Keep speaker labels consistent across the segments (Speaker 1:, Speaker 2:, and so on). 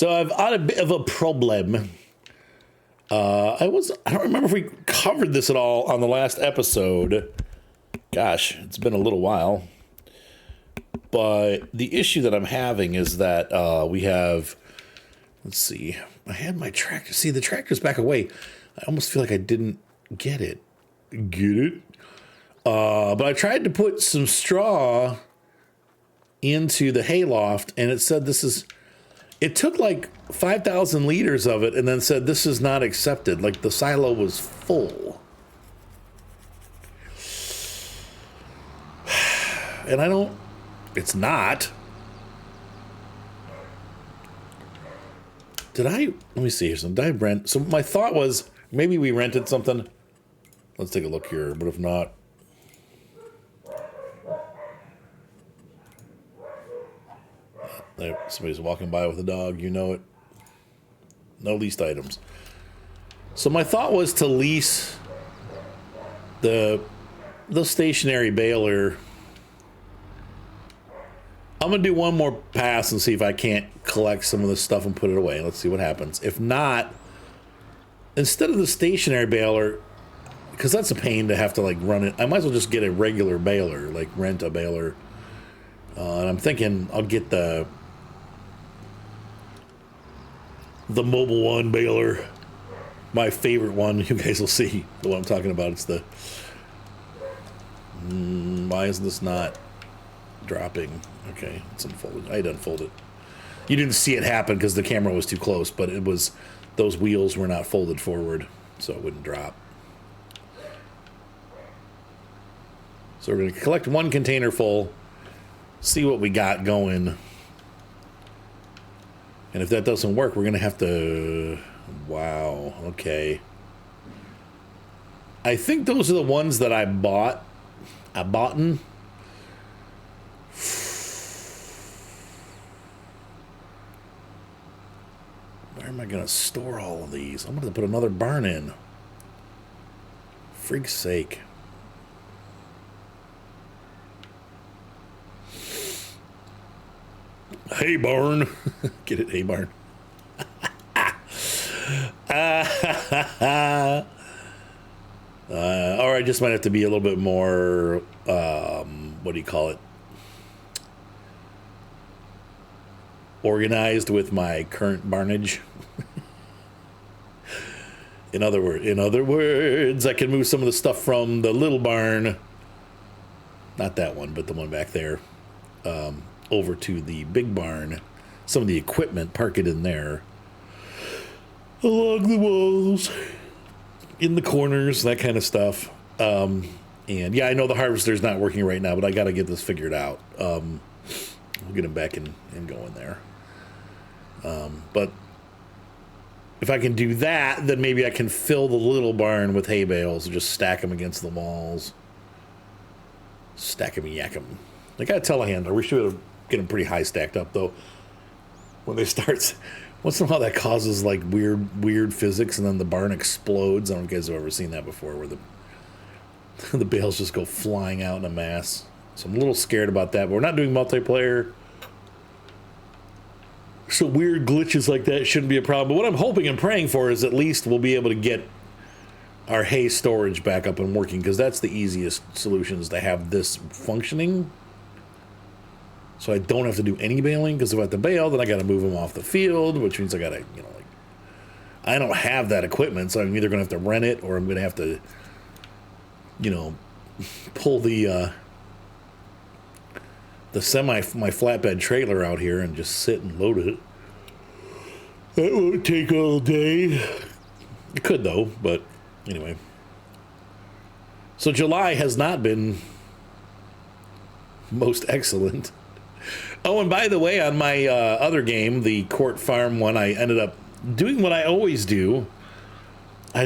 Speaker 1: So I've had a bit of a problem. I don't remember if we covered this at all on the last episode. Gosh, it's been a little while. But the issue that I'm having is that we have, let's see, I had my tractor. See, the tractor's back away. I almost feel like I didn't get it. Get it? But I tried to put some straw into the hay loft, and it said it took like 5,000 liters of it and then said this is not accepted. Like the silo was full. And it's not. Let me see here. Did I rent? So my thought was maybe we rented something. Let's take a look here, but if not. Somebody's walking by with a dog, you know it. No leased items. So my thought was to lease the stationary baler. I'm going to do one more pass and see if I can't collect some of this stuff and put it away. Let's see what happens. If not, instead of the stationary baler, because that's a pain to have to like run it, I might as well just get a regular baler, like rent a baler. And I'm thinking I'll get the Mobile One baler, my favorite one. You guys will see the one I'm talking about. It's the why isn't this not dropping? Okay, it's unfolded. I unfolded it. You didn't see it happen because the camera was too close, but it was, those wheels were not folded forward, so it wouldn't drop. So we're going to collect one container full, see what we got going. And if that doesn't work, we're going to have to... Wow, okay. I think those are the ones that I bought. Where am I going to store all of these? I'm going to put another barn in. Freak's sake. Hay barn. Get it, hay barn. Or I just might have to be a little bit more, what do you call it? Organized with my current barnage. In other words, I can move some of the stuff from the little barn, not that one, but the one back there, over to the big barn. Some of the equipment, park it in there, along the walls, in the corners, that kind of stuff. And yeah, I know the harvester's not working right now, but I got to get this figured out. We'll get him back and going there. But if I can do that, then maybe I can fill the little barn with hay bales and just stack them against the walls. Stack them and yak them. I got a telehandler. We should get them pretty high stacked up, though. When they start, once in a while that causes like weird physics, and then the barn explodes. I don't know if you guys have ever seen that before, where the bales just go flying out in a mass. So I'm a little scared about that, but we're not doing multiplayer. So weird glitches like that shouldn't be a problem. But what I'm hoping and praying for is at least we'll be able to get our hay storage back up and working, because that's the easiest solution, is to have this functioning. So I don't have to do any baling, because if I have to bale, then I got to move them off the field, which means I got to, I don't have that equipment, so I'm either going to have to rent it, or I'm going to have to, pull my flatbed trailer out here and just sit and load it. That won't take all day. It could, though, but anyway. So July has not been most excellent. Oh, and by the way, on my other game, the Court Farm one, I ended up doing what I always do.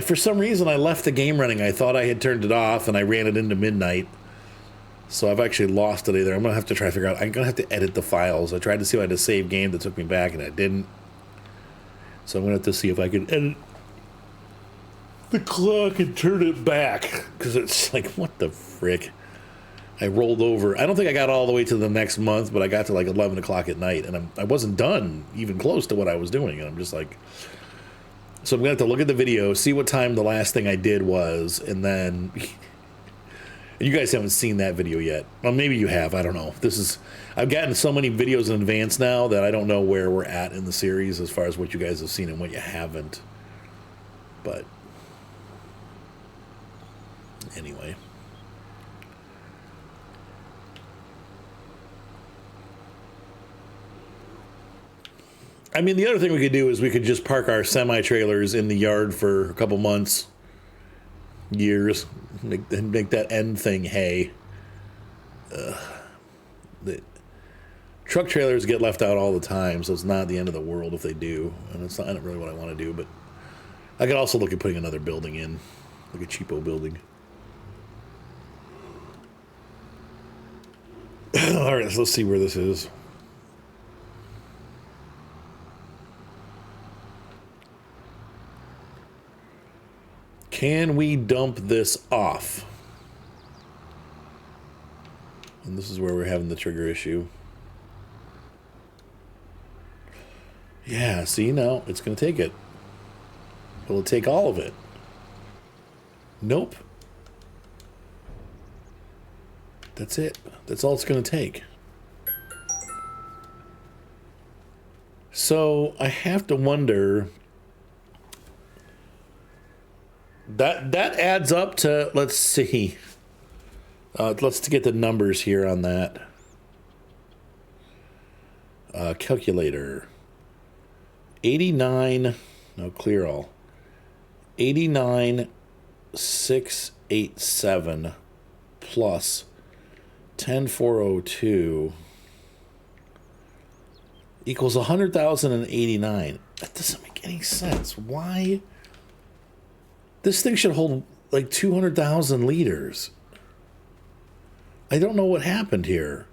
Speaker 1: For some reason, I left the game running. I thought I had turned it off, and I ran it into midnight. So I've actually lost it either. I'm going to have to try to figure out. I'm going to have to edit the files. I tried to see if I had a save game that took me back, and I didn't. So I'm going to have to see if I can edit the clock and turn it back. Because it's like, what the frick? I rolled over. I don't think I got all the way to the next month, but I got to like 11 o'clock at night, and I wasn't done even close to what I was doing. And I'm just like, so I'm going to have to look at the video, see what time the last thing I did was, and then you guys haven't seen that video yet. Well, maybe you have. I don't know. I've gotten so many videos in advance now that I don't know where we're at in the series as far as what you guys have seen and what you haven't. But anyway. I mean, the other thing we could do is we could just park our semi-trailers in the yard for a couple months, years, make that end thing hay. The truck trailers get left out all the time, so it's not the end of the world if they do. And it's not really what I want to do, but I could also look at putting another building in, like a cheapo building. All right, so let's see where this is. Can we dump this off? And this is where we're having the trigger issue. Yeah, see, now it's going to take it. Will it take all of it? Nope. That's it. That's all it's going to take. So I have to wonder... That adds up to, let's see. Let's get the numbers here on that. Calculator. 89, no, clear all. 89,687 plus 10,402 equals 100,089. That doesn't make any sense. Why? This thing should hold like 200,000 liters. I don't know what happened here.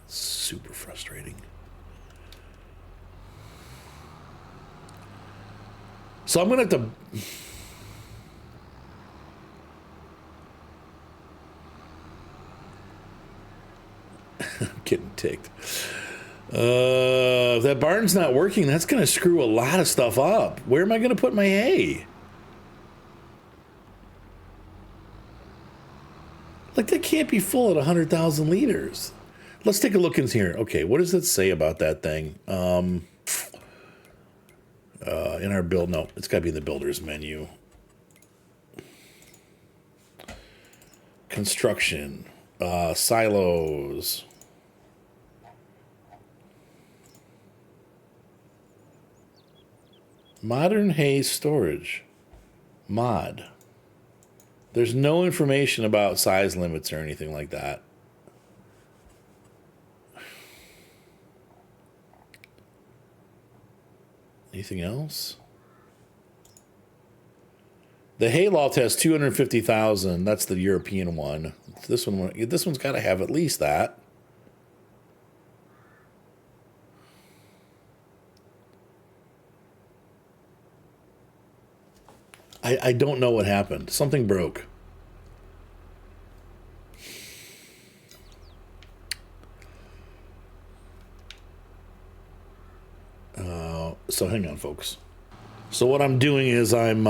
Speaker 1: Super frustrating. So I'm going to have to... I'm getting ticked. If that barn's not working, that's going to screw a lot of stuff up. Where am I going to put my hay? Like, that can't be full at 100,000 liters. Let's take a look in here. Okay, what does it say about that thing? In our build, no, it's got to be in the builder's menu. Construction, silos. Modern hay storage. Mod. There's no information about size limits or anything like that. Anything else? The hay loft has 250,000. That's the European one. This one's got to have at least that. I don't know what happened. Something broke. So hang on, folks. So what I'm doing is I'm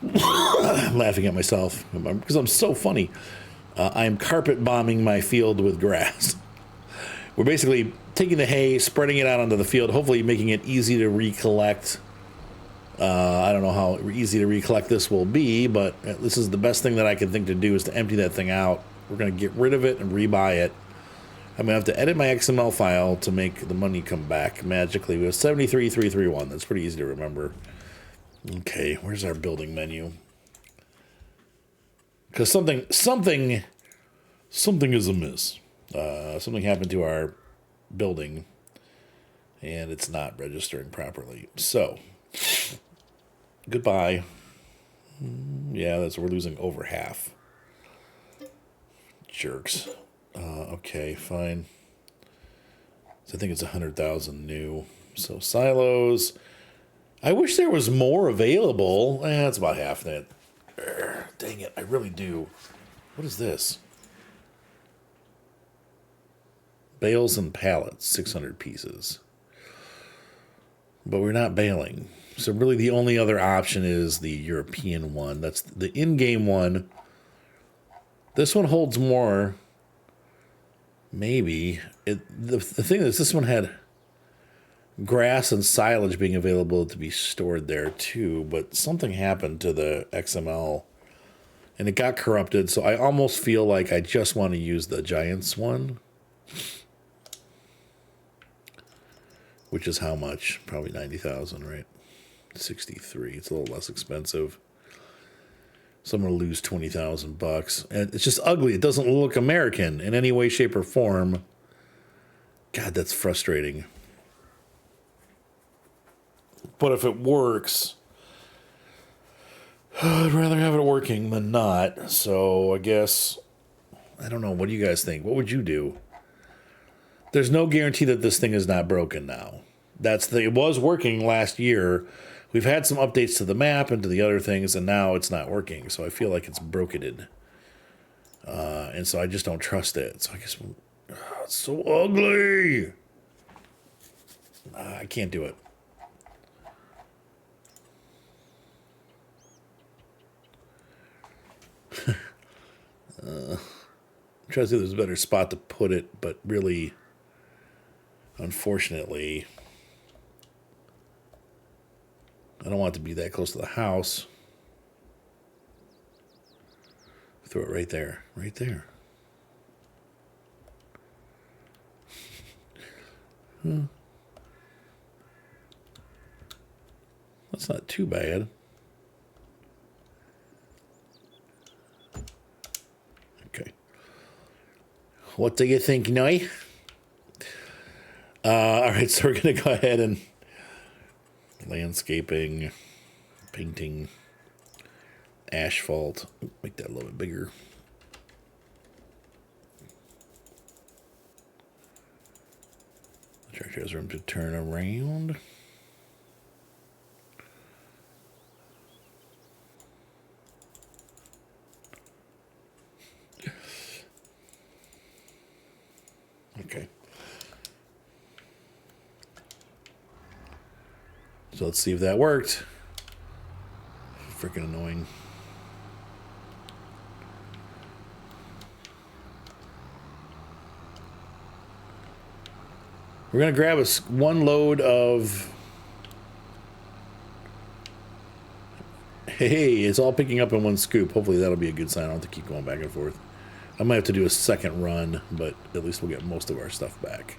Speaker 1: laughing at myself because I'm so funny. I'm carpet bombing my field with grass. We're basically taking the hay, spreading it out onto the field, hopefully making it easy to recollect. I don't know how easy to recollect this will be, but this is the best thing that I can think to do is to empty that thing out. We're going to get rid of it and rebuy it. I'm going to have to edit my XML file to make the money come back magically. We have 73,331. That's pretty easy to remember. Okay, where's our building menu? Because something is amiss. Something happened to our building, and it's not registering properly. So, goodbye. Yeah, we're losing over half. Jerks. Okay, fine. So I think it's 100,000 new. So silos, I wish there was more available. That's about half that. Dang it, I really do. What is this? Bales and pallets, 600 pieces. But we're not baling. So really the only other option is the European one. That's the in-game one. This one holds more. Maybe. The thing is, this one had grass and silage being available to be stored there too, but something happened to the XML and it got corrupted, so I almost feel like I just want to use the Giants one. Which is how much? Probably 90,000, right? 63. It's a little less expensive. So I'm going to lose 20,000 bucks. And it's just ugly. It doesn't look American in any way, shape, or form. God, that's frustrating. But if it works, I'd rather have it working than not. So I guess, I don't know. What do you guys think? What would you do? There's no guarantee that this thing is not broken now. It was working last year. We've had some updates to the map and to the other things, and now it's not working. So I feel like it's broketed. And so I just don't trust it. So I guess it's so ugly. I can't do it. I'm trying to see if there's a better spot to put it, but really, unfortunately, I don't want it to be that close to the house. Throw it right there. Right there. That's not too bad. Okay. What do you think, Noi? All right, so we're going to go ahead and landscaping, painting, asphalt. Make that a little bit bigger. The tractor has room to turn around. Okay. So let's see if that worked. Freaking annoying. We're going to grab one load of... Hey, it's all picking up in one scoop. Hopefully that'll be a good sign. I don't have to keep going back and forth. I might have to do a second run, but at least we'll get most of our stuff back.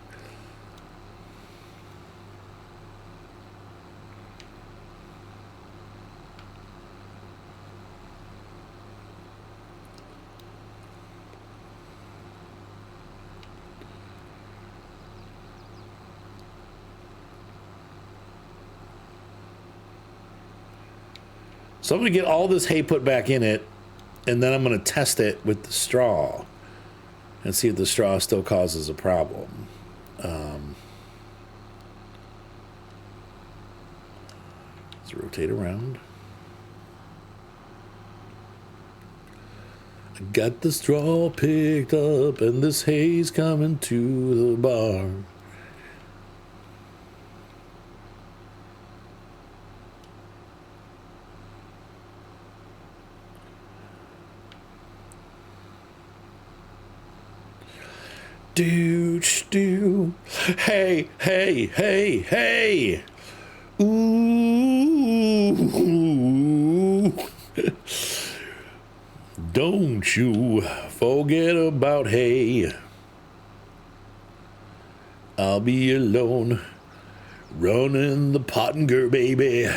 Speaker 1: So I'm going to get all this hay put back in it, and then I'm going to test it with the straw and see if the straw still causes a problem. Let's rotate around. I got the straw picked up, and this hay's coming to the barn. Do, hey, hey, hey, hey. Ooh. Don't you forget about hay. I'll be alone, running the Pottinger, baby.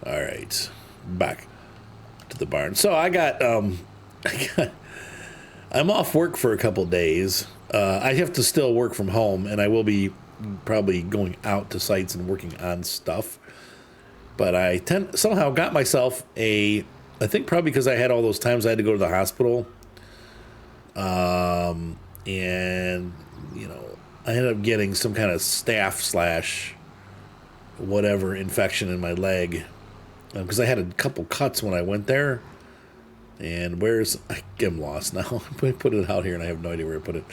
Speaker 1: All right, back to the barn. So I got, I'm off work for a couple days. I have to still work from home, and I will be probably going out to sites and working on stuff. But I somehow got myself I think probably because I had all those times I had to go to the hospital. And, you know, I ended up getting some kind of staph slash whatever infection in my leg. Because I had a couple cuts when I went there. And I'm lost now. I put it out here and I have no idea where I put it.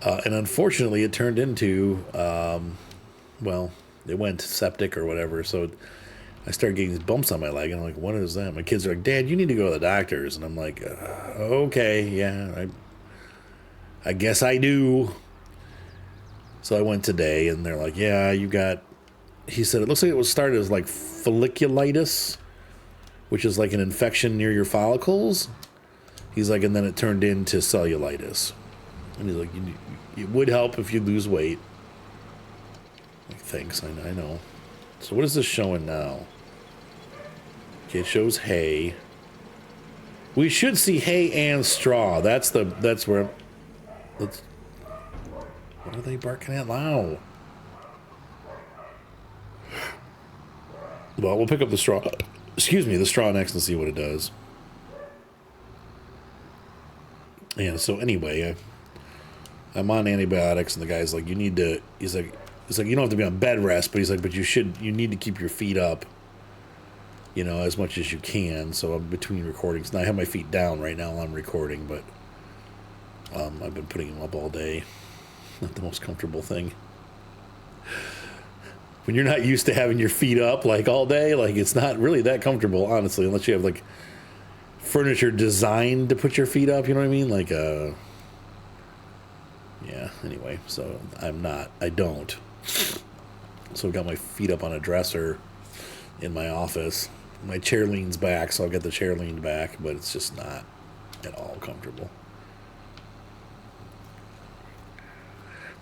Speaker 1: And unfortunately, it turned into, well, it went septic or whatever. So I started getting these bumps on my leg. And I'm like, what is that? My kids are like, Dad, you need to go to the doctors. And I'm like, okay, yeah, I guess I do. So I went today and they're like, yeah, he said, it looks like it was started as like folliculitis, which is like an infection near your follicles. He's like, and then it turned into cellulitis. And he's like, it would help if you lose weight. Like, thanks, I know. So what is this showing now? Okay, it shows hay. We should see hay and straw. That's where. What are they barking at now? Well, we'll pick up the straw. Excuse me, the straw next and see what it does. And so anyway, I'm on antibiotics, and the guy's like, he's like, you don't have to be on bed rest, but he's like, but you need to keep your feet up, you know, as much as you can. So I'm between recordings. Now I have my feet down right now while I'm recording, but I've been putting them up all day. Not the most comfortable thing. When you're not used to having your feet up like all day, like it's not really that comfortable, honestly, unless you have like furniture designed to put your feet up, you know what I mean? Like yeah, anyway, so I don't. So I've got my feet up on a dresser in my office. My chair leans back, so I'll get the chair leaned back, but it's just not at all comfortable.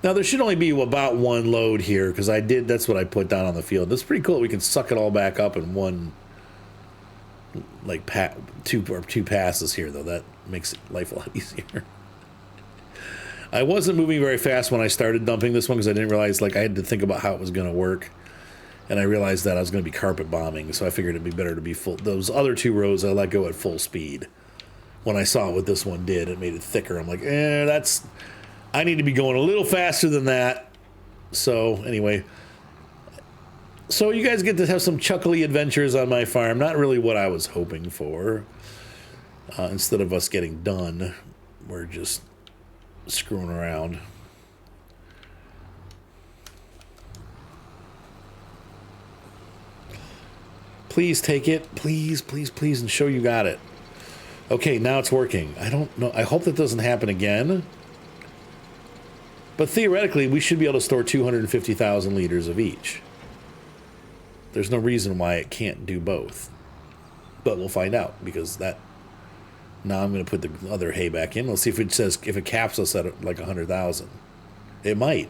Speaker 1: Now, there should only be about one load here, because that's what I put down on the field. It's pretty cool. We can suck it all back up in one, like, two passes here, though. That makes life a lot easier. I wasn't moving very fast when I started dumping this one, because I didn't realize, like, I had to think about how it was going to work. And I realized that I was going to be carpet bombing, so I figured it'd be better to be full. Those other two rows, I let go at full speed. When I saw what this one did, it made it thicker. I'm like, I need to be going a little faster than that. So anyway, so you guys get to have some chuckly adventures on my farm. Not really what I was hoping for. Instead of us getting done, we're just screwing around. Please take it. Please, please, please, and show you got it. Okay, now it's working. I don't know. I hope that doesn't happen again. But theoretically, we should be able to store 250,000 liters of each. There's no reason why it can't do both. But we'll find out, because now I'm going to put the other hay back in. Let's see if it caps us at like 100,000. It might.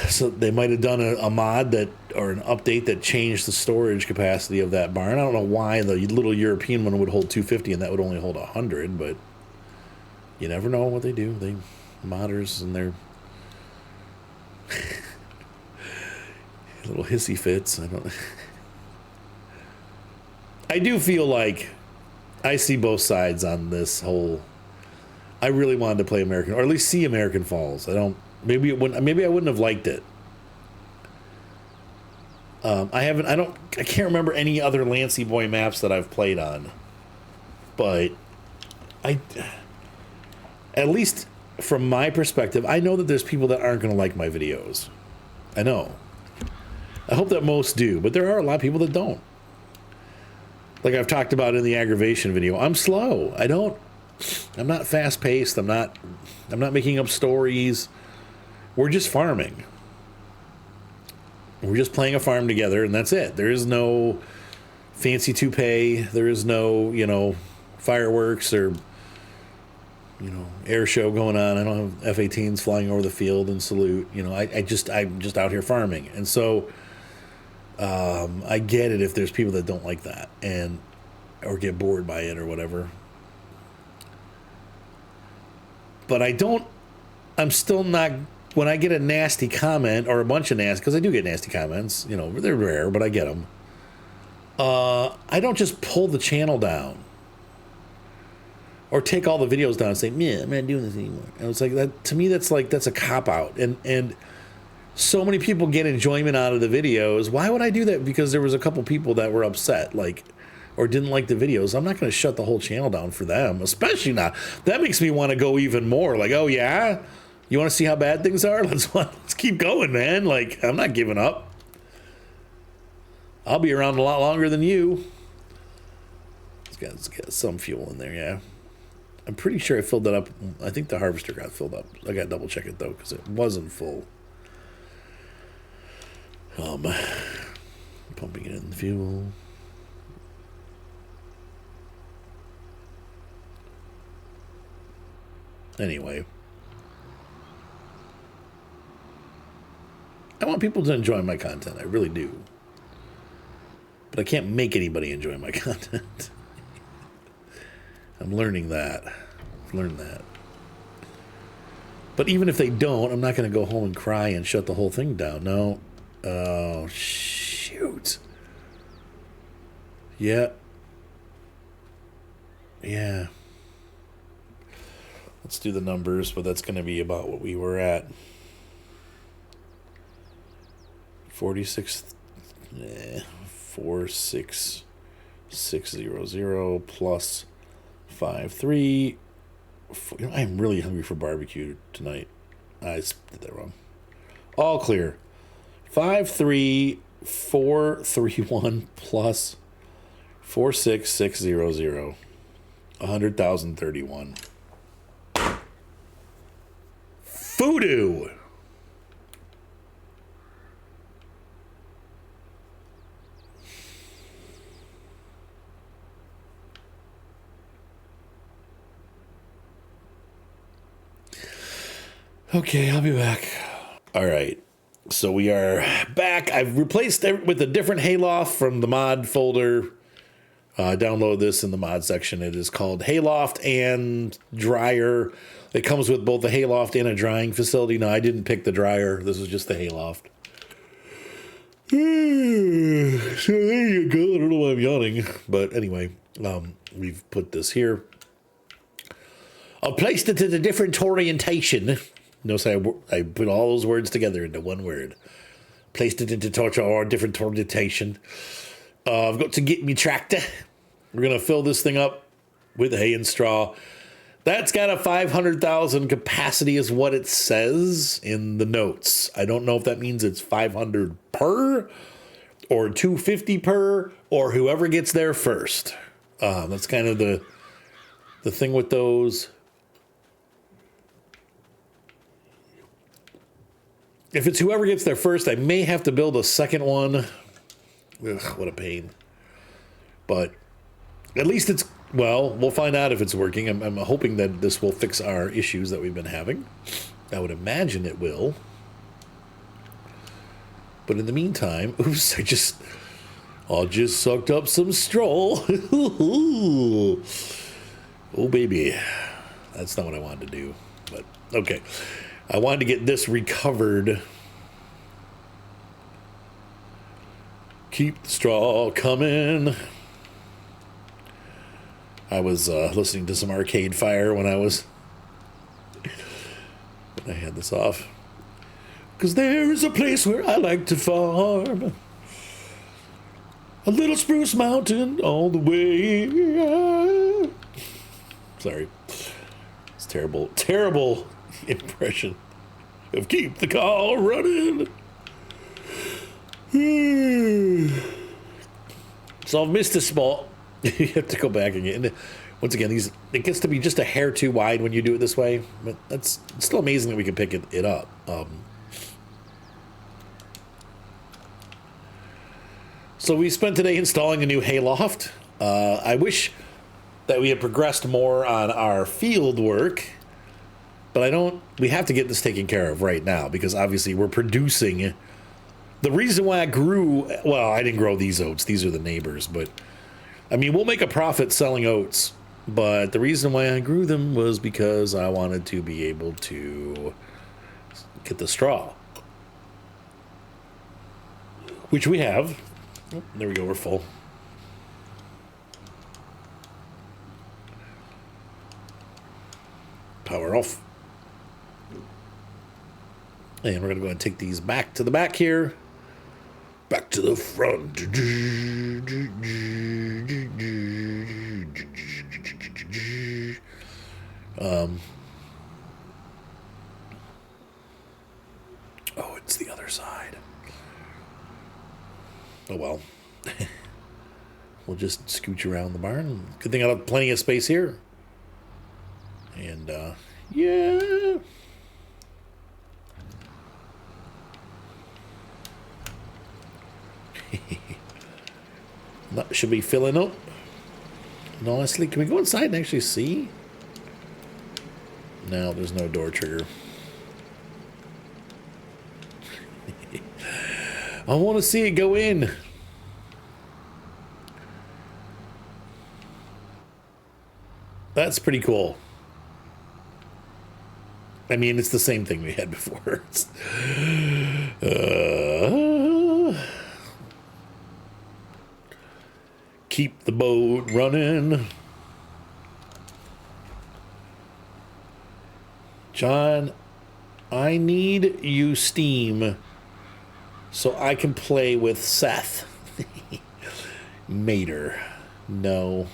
Speaker 1: So they might have done a mod or an update that changed the storage capacity of that barn. I don't know why the little European one would hold 250 and that would only hold 100, but you never know what they do. They modders and their little hissy fits. I do feel like I see both sides on this whole. I really wanted to play American, or at least see American Falls. Maybe I wouldn't have liked it. I can't remember any other Lancy Boy maps that I've played on. But at least from my perspective, I know that there's people that aren't going to like my videos. I know. I hope that most do, but there are a lot of people that don't. Like I've talked about in the aggravation video, I'm slow. I'm not fast paced. I'm not making up stories. We're just farming. We're just playing a farm together, and that's it. There is no fancy toupee. There is no, fireworks or, air show going on. I don't have F-18s flying over the field and salute. I'm just out here farming. And so I get it if there's people that don't like that or get bored by it or whatever. But I'm still not. When I get a nasty comment or a bunch of nasty, because I do get nasty comments, they're rare, but I get them. I don't just pull the channel down. or take all the videos down and say, "Man, I'm not doing this anymore." And it's like that to me. That's a cop out, and so many people get enjoyment out of the videos. Why would I do that? Because there was a couple people that were upset, like, or didn't like the videos. I'm not going to shut the whole channel down for them, especially not. That makes me want to go even more. Like, oh yeah, you want to see how bad things are? Let's keep going, man. Like, I'm not giving up. I'll be around a lot longer than you. It's got some fuel in there, yeah. I'm pretty sure I filled that up. I think the harvester got filled up. I got to double check it though, because it wasn't full. Pumping it in the fuel. Anyway, I want people to enjoy my content. I really do. But I can't make anybody enjoy my content. I'm learning that. I've learned that. But even if they don't, I'm not going to go home and cry and shut the whole thing down. No. Oh, shoot. Yeah. Yeah. Let's do the numbers, but that's going to be about what we were at. 46600 plus 53. I'm really hungry for barbecue tonight. I did that wrong. All clear. 53431 plus 46600. 100,031. Voodoo. Okay, I'll be back. All right, so we are back. I've replaced it with a different hayloft from the mod folder. Download this in the mod section. It is called Hayloft and Dryer. It comes with both a hayloft and a drying facility. No, I didn't pick the dryer. This is just the hayloft. So there you go. I don't know why I'm yawning. But anyway, we've put this here. I've placed it in a different orientation. Notice I put all those words together into one word. Placed it into torture or different orientation. I've got to get me tractor. We're going to fill this thing up with hay and straw. That's got a 500,000 capacity is what it says in the notes. I don't know if that means it's 500 per or 250 per or whoever gets there first. That's kind of the thing with those. If it's whoever gets there first, I may have to build a second one. Ugh, what a pain. But at least it's, well, we'll find out if it's working. I'm hoping that this will fix our issues that we've been having. I would imagine it will. But in the meantime, oops, I just sucked up some straw. Oh, baby. That's not what I wanted to do. But, okay. I wanted to get this recovered. Keep the straw coming. I was listening to some Arcade Fire when I had this off. 'Cause there is a place where I like to farm. A little Spruce Mountain all the way. Sorry. It's terrible, terrible impression of keep the car running. So I've missed a spot. You have to go back again. Once again, it gets to be just a hair too wide when you do it this way. But it's still amazing that we can pick it up. So we spent today installing a new hayloft. I wish that we had progressed more on our field work. But we have to get this taken care of right now because obviously we're producing. The reason why I grew, well, I didn't grow these oats. These are the neighbors, but I mean, we'll make a profit selling oats. But the reason why I grew them was because I wanted to be able to get the straw, which we have. Oh, there we go. We're full. Power off. And we're going to go ahead and take these back to the back here. Back to the front. Oh, it's the other side. Oh, well. We'll just scooch around the barn. Good thing I have plenty of space here. And, yeah. That should be filling up. And honestly, can we go inside and actually see? No, there's no door trigger. I want to see it go in. That's pretty cool. I mean, it's the same thing we had before. Keep the boat running. John, I need you Steam so I can play with Seth. Mater. No.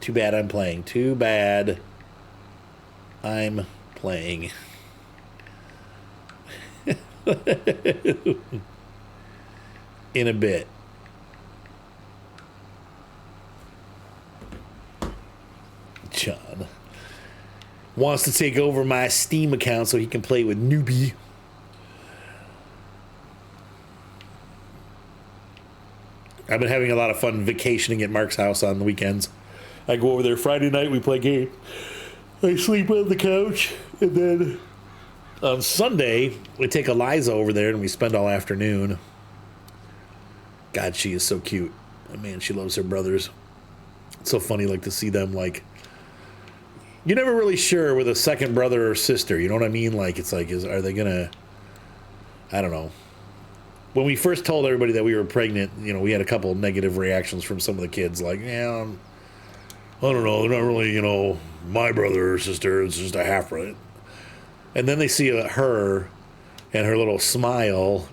Speaker 1: Too bad I'm playing. Too bad I'm playing. In a bit. John wants to take over my Steam account so he can play with Newbie. I've been having a lot of fun vacationing at Mark's house on the weekends. I go over there Friday night, we play games. I sleep on the couch, and then on Sunday, we take Eliza over there and we spend all afternoon. God, she is so cute. Man, she loves her brothers. It's so funny, like, to see them, like, you're never really sure with a second brother or sister, you know what I mean? Like, it's like, are they gonna, I don't know. When we first told everybody that we were pregnant, you know, we had a couple of negative reactions from some of the kids, like, yeah, I don't know, they're not really, you know, my brother or sister, it's just a half-brother. And then they see her and her little smile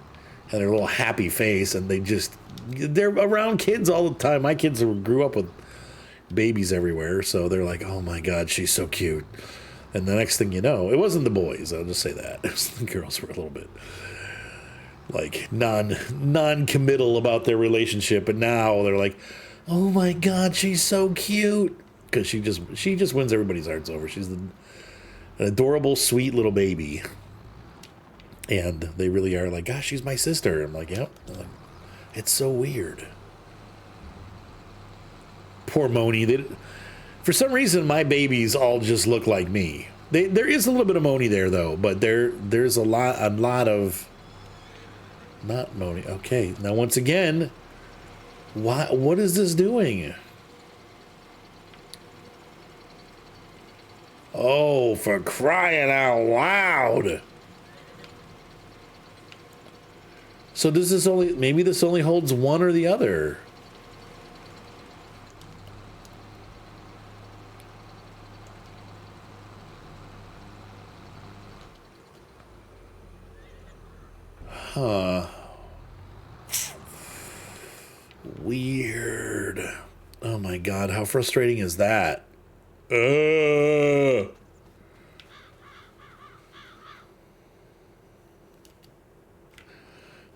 Speaker 1: and her little happy face, and they're around kids all the time. My kids grew up with babies everywhere, so they're like, oh my God, she's so cute. And the next thing you know, it wasn't the boys, I'll just say that. It was the girls were a little bit like non-committal about their relationship, but now they're like, oh my God, she's so cute, because she just wins everybody's hearts over. She's an adorable, sweet little baby, and they really are like, gosh, she's my sister. I'm like, yep. Like, it's so weird. Poor Moni. For some reason, my babies all just look like me. There is a little bit of Moni there, though, but there's a lot of not Moni. Okay, now once again, what is this doing? Oh, for crying out loud! So maybe this only holds one or the other. Huh. Weird. Oh my God, how frustrating is that?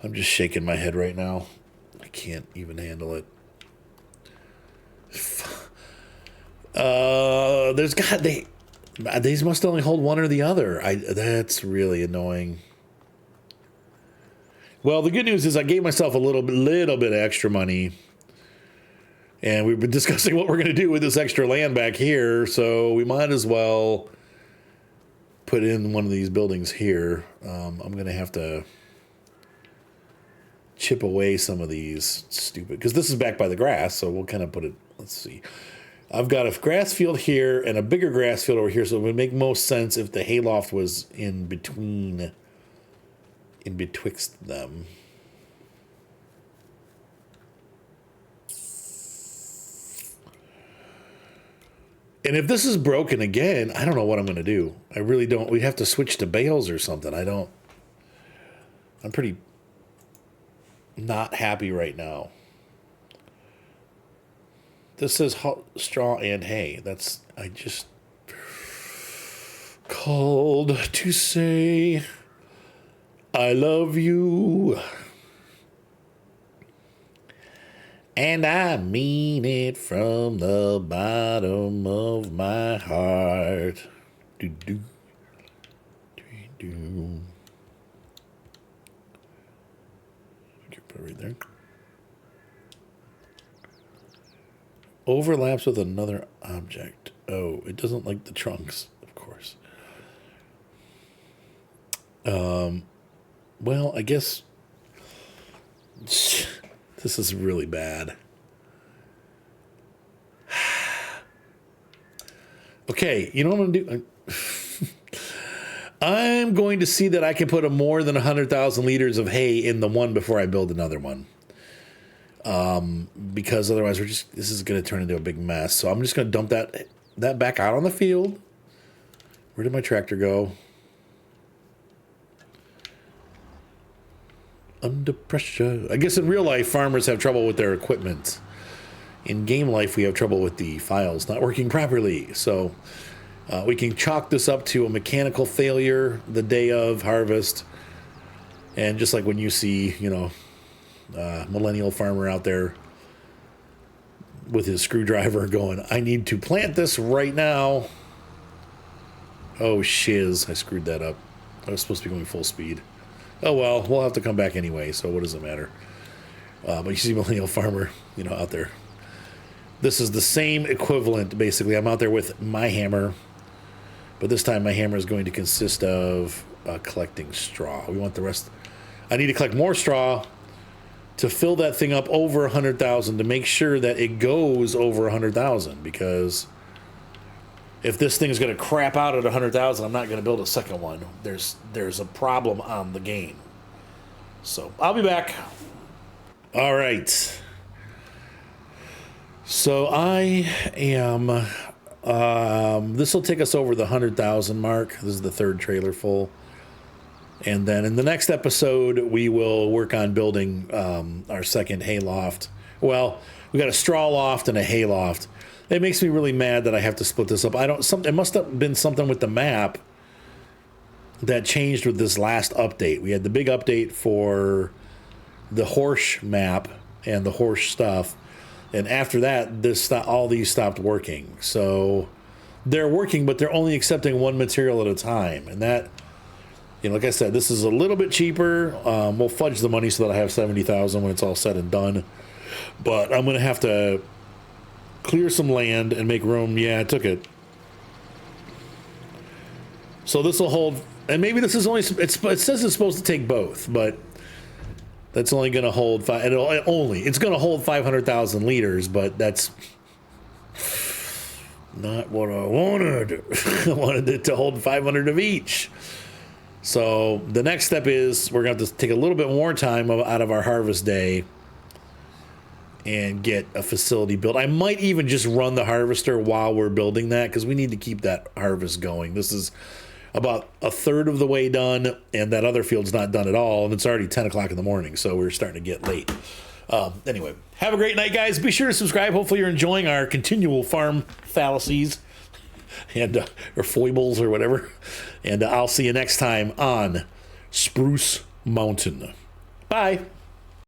Speaker 1: I'm just shaking my head right now. I can't even handle it. These must only hold one or the other. That's really annoying. Well, the good news is I gave myself a little bit extra money, and we've been discussing what we're going to do with this extra land back here, so we might as well put in one of these buildings here. I'm going to have to chip away some of these stupid, because this is back by the grass, so we'll kind of put it, let's see. I've got a grass field here and a bigger grass field over here, so it would make most sense if the hayloft was in betwixt them. And if this is broken again, I don't know what I'm going to do. I really don't. We have to switch to bales or something. I'm pretty not happy right now. This says straw and hay. I just called to say I love you. And I mean it from the bottom of my heart. Do do do do. Put it right there. Overlaps with another object. Oh, it doesn't like the trunks, of course. Well, I guess this is really bad. Okay, you know what I'm going to do? I'm going to see that I can put more than 100,000 liters of hay in the one before I build another one. Because otherwise this is going to turn into a big mess. So I'm just going to dump that back out on the field. Where did my tractor go? Under pressure. I guess in real life, farmers have trouble with their equipment. In game life, we have trouble with the files not working properly. So we can chalk this up to a mechanical failure the day of harvest. And just like when you see, millennial farmer out there with his screwdriver going, I need to plant this right now. Oh, shiz. I screwed that up. I was supposed to be going full speed. Oh, well, we'll have to come back anyway, so what does it matter? But you see millennial farmer, out there. This is the same equivalent, basically. I'm out there with my hammer, but this time my hammer is going to consist of collecting straw. We want the rest. I need to collect more straw to fill that thing up over 100,000 to make sure that it goes over 100,000, because if this thing is going to crap out at 100,000, I'm not going to build a second one. There's a problem on the game. So I'll be back. All right. So I am. This will take us over the 100,000 mark. This is the third trailer full. And then in the next episode, we will work on building our second hay loft. Well, we got a straw loft and a hay loft. It makes me really mad that I have to split this up. It must have been something with the map that changed with this last update. We had the big update for the horse map and the horse stuff. And after that, all these stopped working. So they're working, but they're only accepting one material at a time. And that, like I said, this is a little bit cheaper. We'll fudge the money so that I have 70,000 when it's all said and done. But I'm going to have to clear some land and make room. Yeah, I took it. So this will hold, and maybe this is only, it says it's supposed to take both, but that's only going to hold it's going to hold 500,000 liters, but that's not what I wanted. I wanted it to hold 500 of each. So the next step is we're going to have to take a little bit more time out of our harvest day and get a facility built. I might even just run the harvester while we're building that, because we need to keep that harvest going. This is about a third of the way done, and that other field's not done at all, and it's already 10 o'clock in the morning, so we're starting to get late. Anyway, have a great night, guys. Be sure to subscribe. Hopefully you're enjoying our continual farm fallacies and or foibles or whatever. And I'll see you next time on Spruce Mountain. Bye.